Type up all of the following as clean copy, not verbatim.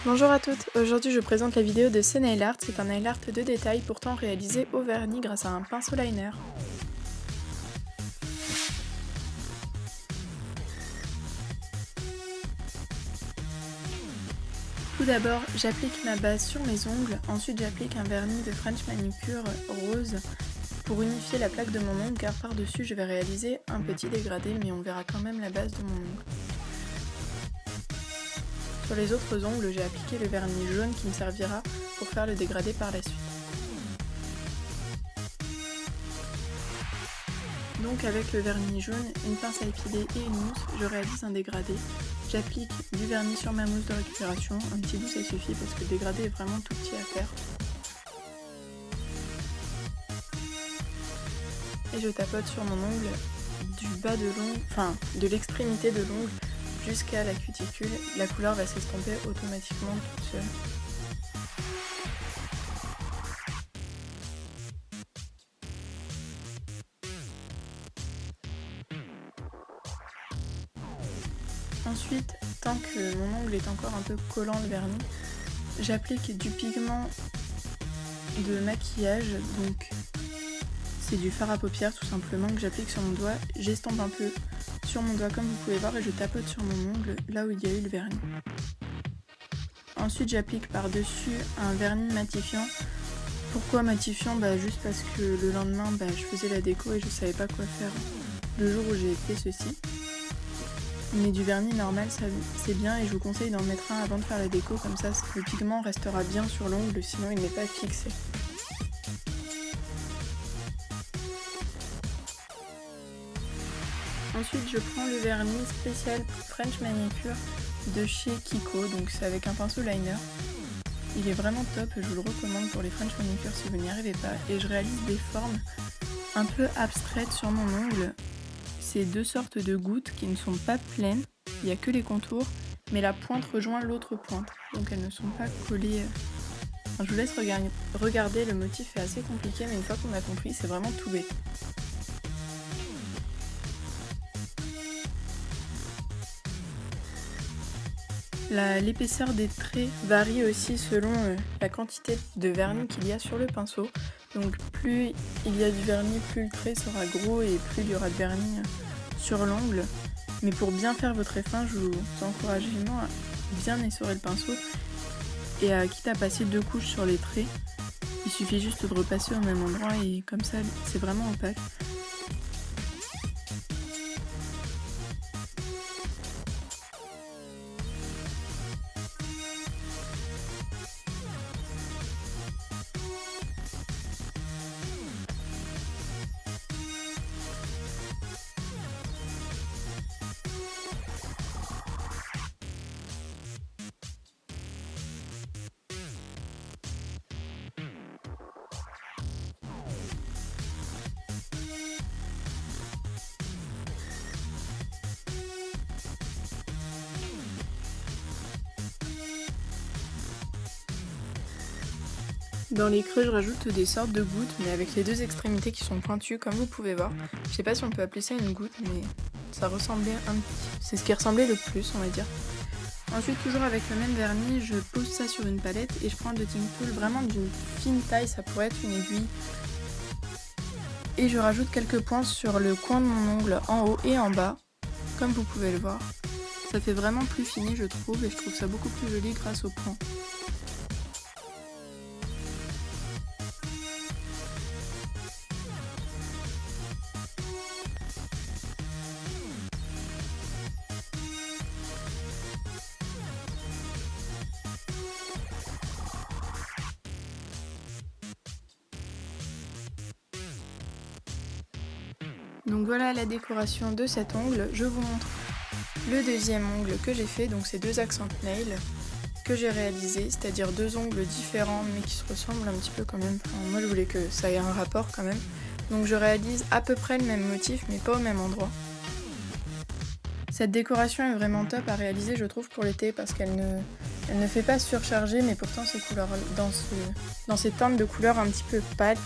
Bonjour à toutes, aujourd'hui je présente la vidéo de ce nail art, c'est un nail art de détail pourtant réalisé au vernis grâce à un pinceau liner. Tout d'abord, j'applique ma base sur mes ongles, ensuite j'applique un vernis de French Manicure rose pour unifier la plaque de mon ongle car par-dessus je vais réaliser un petit dégradé mais on verra quand même la base de mon ongle. Sur les autres ongles, j'ai appliqué le vernis jaune qui me servira pour faire le dégradé par la suite. Donc avec le vernis jaune, une pince à épiler et une mousse, je réalise un dégradé. J'applique du vernis sur ma mousse de récupération, un petit bout ça suffit parce que le dégradé est vraiment tout petit à faire. Et je tapote sur mon ongle du bas de l'ongle, enfin de l'extrémité de l'ongle jusqu'à la cuticule. La couleur va s'estomper automatiquement toute seule. Ensuite, tant que mon ongle est encore un peu collant le vernis, j'applique du pigment de maquillage, donc c'est du fard à paupières tout simplement que j'applique sur mon doigt. J'estompe un peu sur mon doigt comme vous pouvez voir et je tapote sur mon ongle là où il y a eu le vernis. Ensuite j'applique par-dessus un vernis matifiant. Pourquoi matifiant? Juste parce que le lendemain je faisais la déco et je savais pas quoi faire le jour où j'ai fait ceci. Mais du vernis normal ça c'est bien et je vous conseille d'en mettre un avant de faire la déco, comme ça le pigment restera bien sur l'ongle, sinon il n'est pas fixé. Ensuite je prends le vernis spécial French Manicure de chez Kiko, donc c'est avec un pinceau liner. Il est vraiment top, je vous le recommande pour les French Manicure si vous n'y arrivez pas. Et je réalise des formes un peu abstraites sur mon ongle. C'est deux sortes de gouttes qui ne sont pas pleines, il n'y a que les contours, mais la pointe rejoint l'autre pointe, donc elles ne sont pas collées. Enfin, je vous laisse regarder, le motif est assez compliqué, mais une fois qu'on a compris, c'est vraiment tout bête. L'épaisseur des traits varie aussi selon la quantité de vernis qu'il y a sur le pinceau. Donc plus il y a du vernis, plus le trait sera gros et plus il y aura de vernis sur l'ongle. Mais pour bien faire votre effin, je vous encourage vivement à bien essorer le pinceau et quitte à passer 2 couches sur les traits, il suffit juste de repasser au même endroit et comme ça c'est vraiment opaque. Dans les creux, je rajoute des sortes de gouttes, mais avec les deux extrémités qui sont pointues, comme vous pouvez voir. Je sais pas si on peut appeler ça une goutte, mais ça ressemblait c'est ce qui ressemblait le plus, on va dire. Ensuite, toujours avec le même vernis, je pose ça sur une palette et je prends un dotting tool vraiment d'une fine taille, ça pourrait être une aiguille. Et je rajoute quelques points sur le coin de mon ongle en haut et en bas, comme vous pouvez le voir. Ça fait vraiment plus fini, je trouve, et je trouve ça beaucoup plus joli grâce aux points. Donc voilà la décoration de cet ongle. Je vous montre le deuxième ongle que j'ai fait, donc c'est 2 accent nails que j'ai réalisé, c'est-à-dire 2 ongles différents mais qui se ressemblent un petit peu quand même. Enfin, moi je voulais que ça ait un rapport quand même. Donc je réalise à peu près le même motif mais pas au même endroit. Cette décoration est vraiment top à réaliser je trouve pour l'été parce qu'elle ne fait pas surcharger, mais pourtant ces couleurs, dans ces teintes de couleurs un petit peu pâles,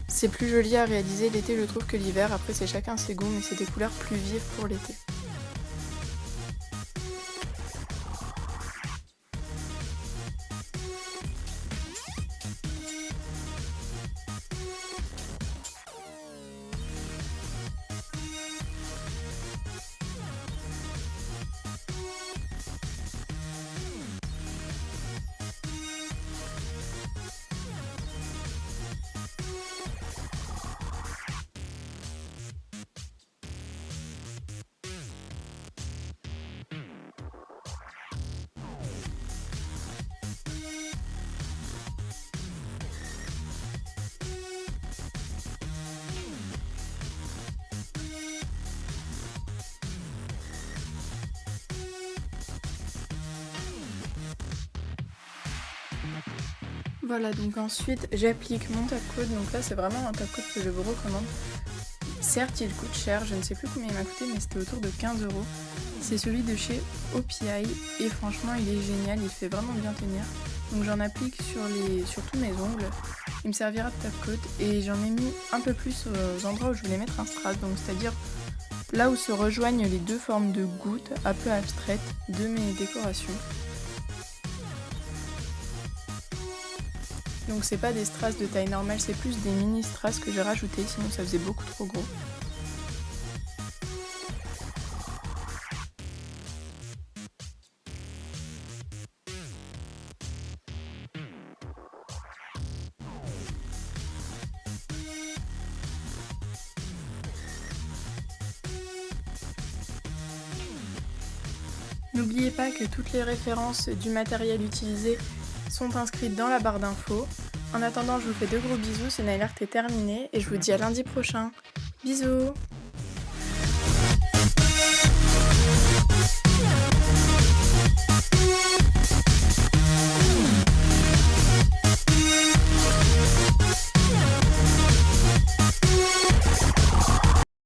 c'est plus joli à réaliser l'été je trouve que l'hiver. Après c'est chacun ses goûts, mais c'est des couleurs plus vives pour l'été. Voilà, donc ensuite j'applique mon tape-code, donc là c'est vraiment un tape-code que je vous recommande. Certes il coûte cher, je ne sais plus combien il m'a coûté mais c'était autour de 15 euros. C'est celui de chez OPI et franchement il est génial, il fait vraiment bien tenir. Donc j'en applique sur tous mes ongles, il me servira de tape-code et j'en ai mis un peu plus aux endroits où je voulais mettre un strass, donc c'est-à-dire là où se rejoignent les deux formes de gouttes un peu abstraites de mes décorations. Donc c'est pas des strass de taille normale, c'est plus des mini strass que j'ai rajouté, sinon ça faisait beaucoup trop gros. N'oubliez pas que toutes les références du matériel utilisé sont inscrites dans la barre d'infos. En attendant, je vous fais de gros bisous, ce nail art est terminé et je vous dis à lundi prochain. Bisous!